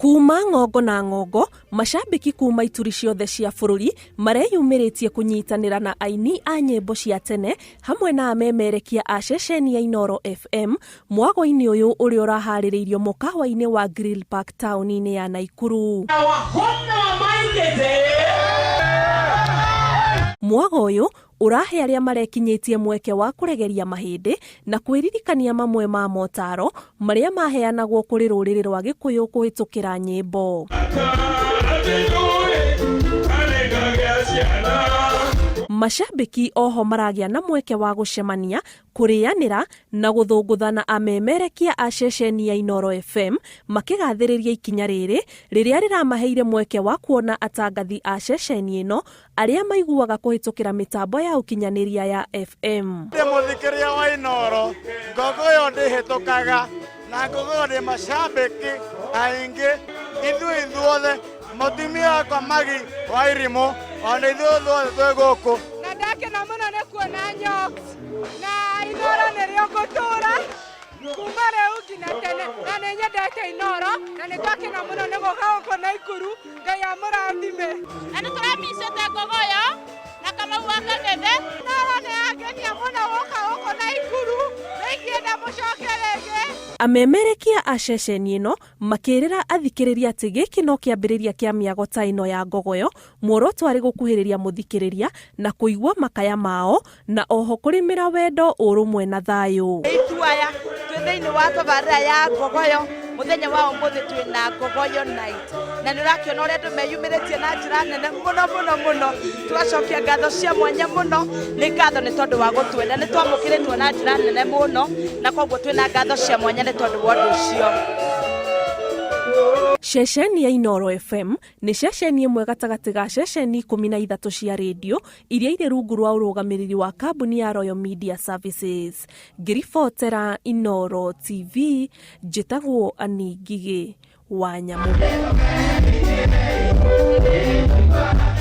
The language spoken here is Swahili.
Kuma ngongo na ngongo, Mashambiki kuma ituri ciothe cia bururi mareyumiritie kunyitanira na aini a nyimbo cia tene hamwe na amemerekia a ceceni ya Inooro FM mwago-ini uyu uri urahariirio mukawa-ini wa Grill Park tauni-ini ya Naikuru. Mwago-yo urahe aria marekinyitie mweke wa kuregeria mahindi na kwiririkania mamwe ma motaro maria maheanagwo kuri ruriri rwa Gikuyu kuhitukira nyimbo. Mashambiki oho maragia na mweke wa gucemania kurianira na guthunguthana amemerekia a ceceni ya Inooro FM makigathiriria ikinya riria riramaheire mweke wa kuona atangathi a ceceni ino aria maiguaga kuhitukira mitambo ya ukinyaniria ya FM. Muthikiria wa Inooro ngogoyo ndihitukaga na ngogoyo ndi Mashambiki aingi ithuothe mutumia kwa magi wa irimo ona ithuothe tweguku na ndakena muno ni kuona nyoka na Inooro nirio ngutura kuma riu nginya tene na ninyendete Inooro na nitwakena muno ni guka guku Naikuru Ngai amurathime na nituramicite ngogoyo na Kamau akangethe Inooro niangenia muno guka guku Naikuru nikienda mucoke rigi. Amemerekia a ceceni ino makirira athikiriria ati giki no kiambiriria kia miago ta ino ya ngogoyo muoroto ari gukuhiriria muthikiriria na kuigua makaya mao na oho kurimira wendo urumwe na thayu. Ituaya twithini wa tabarira ya ngogoyo muthenya wa umuthi twina ngogoyo night na nirakiona uria andu meyumiritie na njira nene muno tugacokia ngatho cia mwanya muno ni ngatho ni tondu wa gutwenda ni twamukiritwo na njira nene muno na koguo twina ngatho cia mwanya ni tondu wa undu ucio. Ceceni ya Inooro FM ni ceceni imwe gatagati ga ceceni 13 cia radio iria iri rungu rwa urugamiriri wa kambuni ya Royal Media Services. Ngiribotera Inooro TV njitagwo Ani Ngigi wa Nyamu.